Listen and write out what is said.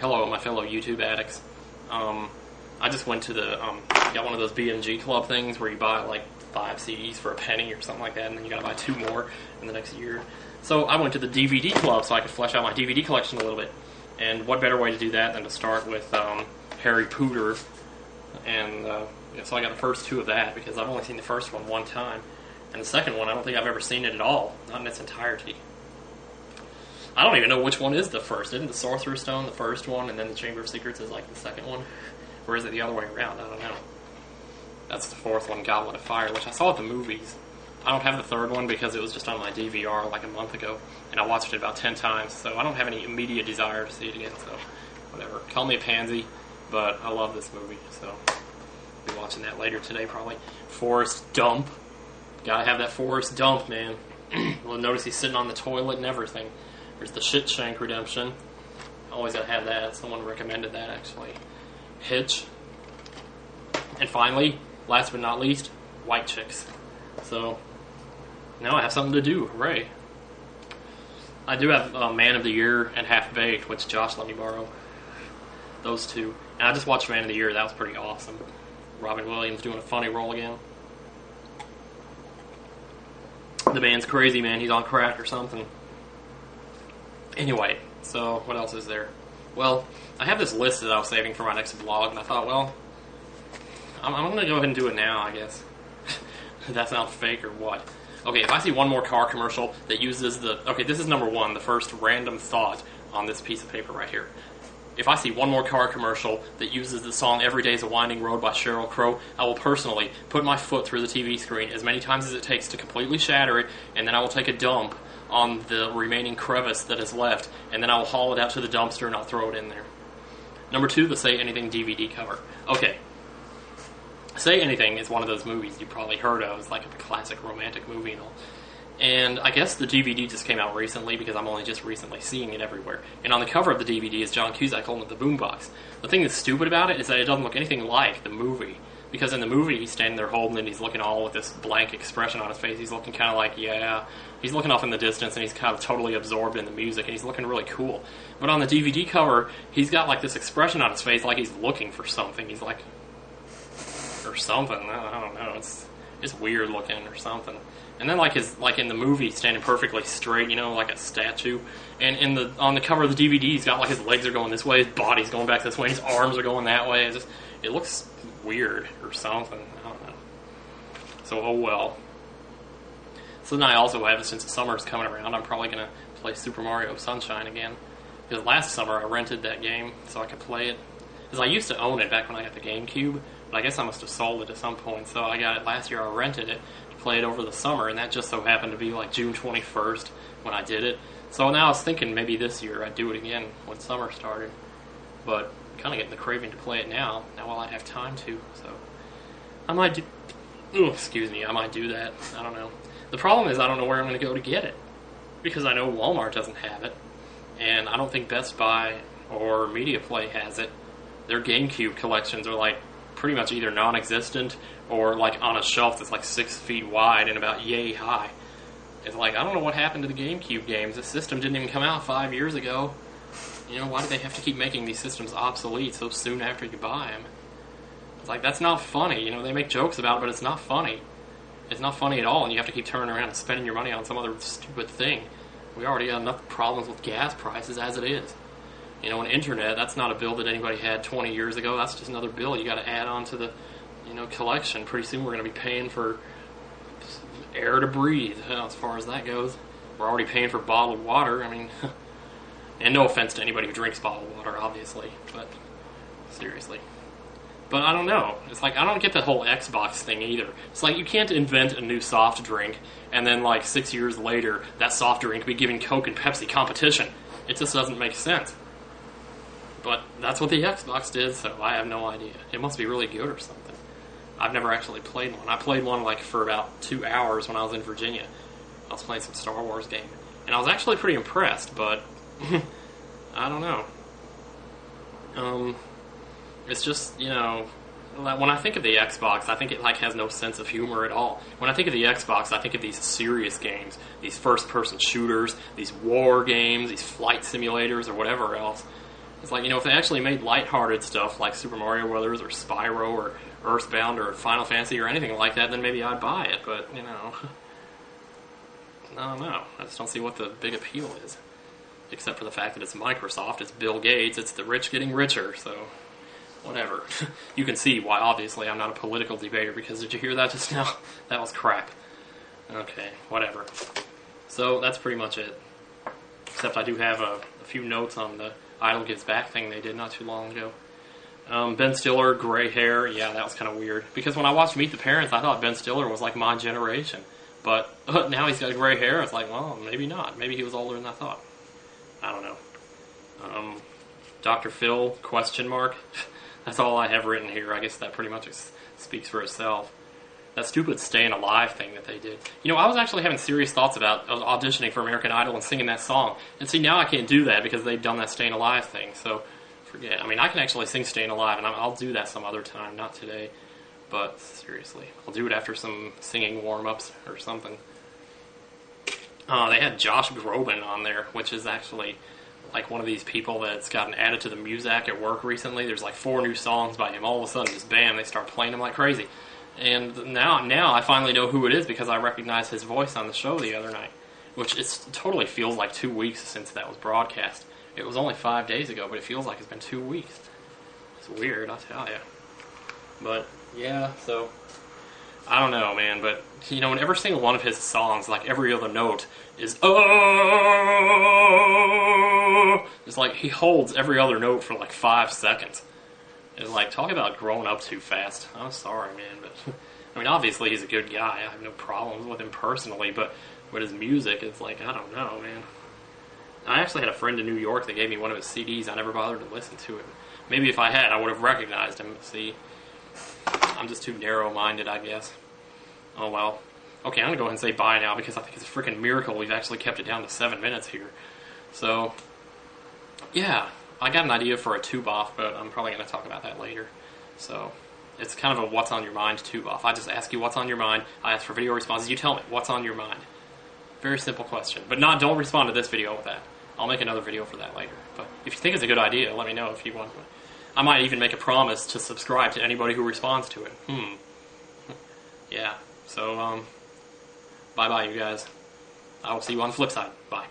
Hello, my fellow YouTube addicts. I just went to got one of those BMG Club things where you buy like 5 CDs for a penny or something like that, and then you gotta buy 2 more in the next year. So I went to the DVD Club so I could flesh out my DVD collection a little bit. And what better way to do that than to start with Harry Potter. And so I got the first 2 of that because I've only seen the first one time. And the second one, I don't think I've ever seen it at all, not in its entirety. I don't even know which one is the first. Isn't the Sorcerer's Stone the first one, and then the Chamber of Secrets is like the second one? Or is it the other way around? I don't know. That's the 4th one, Goblet of Fire, which I saw at the movies. I don't have the 3rd one because it was just on my DVR like a month ago, and I watched it about 10 times, so I don't have any immediate desire to see it again, so whatever. Call me a pansy, but I love this movie, so I'll be watching that later today probably. Forrest Dump. Gotta have that Forrest Dump, man. Well, notice he's sitting on the toilet and everything. There's the Shitshank Redemption. Always gotta have that. Someone recommended that, actually. Hitch. And finally, last but not least, White Chicks. So, now I have something to do. Hooray. I do have Man of the Year and Half Baked, which Josh let me borrow. Those 2. And I just watched Man of the Year. That was pretty awesome. Robin Williams doing a funny role again. The man's crazy, man. He's on crack or something. Anyway, so what else is there? Well, I have this list that I was saving for my next vlog, and I thought, well, I'm going to go ahead and do it now, I guess. That sounds fake or what? Okay, if I see one more car commercial that uses okay, this is number 1, the first random thought on this piece of paper right here. If I see one more car commercial that uses the song Every Day's a Winding Road by Sheryl Crow, I will personally put my foot through the TV screen as many times as it takes to completely shatter it, and then I will take a dump on the remaining crevice that is left, and then I will haul it out to the dumpster and I'll throw it in there. Number 2, the Say Anything DVD cover. Okay. Say Anything is one of those movies you've probably heard of. It's like a classic romantic movie and all. And I guess the DVD just came out recently because I'm only just recently seeing it everywhere. And on the cover of the DVD is John Cusack holding up the boombox. The thing that's stupid about it is that it doesn't look anything like the movie. Because in the movie, he's standing there holding it and he's looking all with this blank expression on his face. He's looking kind of like, yeah. He's looking off in the distance and he's kind of totally absorbed in the music and he's looking really cool. But on the DVD cover, he's got like this expression on his face like he's looking for something. He's like, or something. I don't know. It's weird looking or something. And then like in the movie, he's standing perfectly straight, like a statue. And on the cover of the DVD, he's got like his legs are going this way, his body's going back this way, his arms are going that way. It looks weird or something. I don't know. So, oh well. So then I also have, since the summer's coming around, I'm probably going to play Super Mario Sunshine again. Because last summer I rented that game so I could play it. Because I used to own it back when I got the GameCube, but I guess I must have sold it at some point. So I got it last year, I rented it to play it over the summer, and that just so happened to be like June 21st when I did it. So now I was thinking maybe this year I'd do it again when summer started. But I'm kind of getting the craving to play it now while I have time to. So I might do... I might do that. I don't know. The problem is I don't know where I'm going to go to get it. Because I know Walmart doesn't have it. And I don't think Best Buy or Media Play has it. Their GameCube collections are like pretty much either non-existent or like on a shelf that's like 6 feet wide and about yay high. It's like, I don't know what happened to the GameCube games. The system didn't even come out 5 years ago. Why do they have to keep making these systems obsolete so soon after you buy them? It's like, that's not funny. They make jokes about it, but it's not funny. It's not funny at all, and you have to keep turning around and spending your money on some other stupid thing. We already got enough problems with gas prices as it is. An internet, that's not a bill that anybody had 20 years ago. That's just another bill you got to add on to the, collection. Pretty soon we're going to be paying for air to breathe, as far as that goes. We're already paying for bottled water. I mean, and no offense to anybody who drinks bottled water, obviously, but seriously. But I don't know. It's like, I don't get the whole Xbox thing either. It's like, you can't invent a new soft drink, and then like 6 years later, that soft drink be giving Coke and Pepsi competition. It just doesn't make sense. But that's what the Xbox did, so I have no idea. It must be really good or something. I've never actually played one. I played one like for about 2 hours when I was in Virginia. I was playing some Star Wars game. And I was actually pretty impressed, but I don't know. It's just, when I think of the Xbox, I think it like has no sense of humor at all. When I think of the Xbox, I think of these serious games, these first-person shooters, these war games, these flight simulators, or whatever else. It's like, if they actually made lighthearted stuff like Super Mario Brothers or Spyro or Earthbound or Final Fantasy or anything like that, then maybe I'd buy it. But, I don't know. I just don't see what the big appeal is. Except for the fact that it's Microsoft, it's Bill Gates, it's the rich getting richer, so whatever. You can see why, obviously, I'm not a political debater, because did you hear that just now? That was crap. Okay, whatever. So that's pretty much it. Except I do have a few notes on the Idol Gives Back thing they did not too long ago. Ben Stiller, gray hair, yeah, that was kind of weird. Because when I watched Meet the Parents, I thought Ben Stiller was like my generation. But now he's got gray hair, it's like, well, maybe not. Maybe he was older than I thought. I don't know. Dr. Phil, question mark. That's all I have written here. I guess that pretty much speaks for itself. That stupid Staying Alive thing that they did. I was actually having serious thoughts about auditioning for American Idol and singing that song. And see, now I can't do that because they've done that Staying Alive thing. So, forget. I mean, I can actually sing Staying Alive, and I'll do that some other time, not today. But, seriously, I'll do it after some singing warm-ups or something. They had Josh Groban on there, which is actually like one of these people that's gotten added to the Muzak at work recently. There's like 4 new songs by him. All of a sudden, just bam, they start playing them like crazy. And now I finally know who it is because I recognized his voice on the show the other night, which totally feels like 2 weeks since that was broadcast. It was only 5 days ago, but it feels like it's been 2 weeks. It's weird, I'll tell you. But, yeah, so I don't know, man, but, in every single one of his songs, like, every other note is, oh! It's like, he holds every other note for, like, 5 seconds. It's like, talk about growing up too fast. I'm sorry, man, but, I mean, obviously he's a good guy. I have no problems with him personally, but with his music, it's like, I don't know, man. I actually had a friend in New York that gave me one of his CDs. I never bothered to listen to it. Maybe if I had, I would have recognized him. See, I'm just too narrow-minded, I guess. Oh, well. Okay, I'm going to go ahead and say bye now because I think it's a freaking miracle we've actually kept it down to 7 minutes here. So, yeah, I got an idea for a tube-off, but I'm probably going to talk about that later. So, it's kind of a what's on your mind tube-off. I just ask you what's on your mind. I ask for video responses. You tell me what's on your mind. Very simple question. But don't respond to this video with that. I'll make another video for that later. But if you think it's a good idea, let me know if you want. I might even make a promise to subscribe to anybody who responds to it. Yeah. So, bye-bye, you guys. I will see you on the flip side. Bye.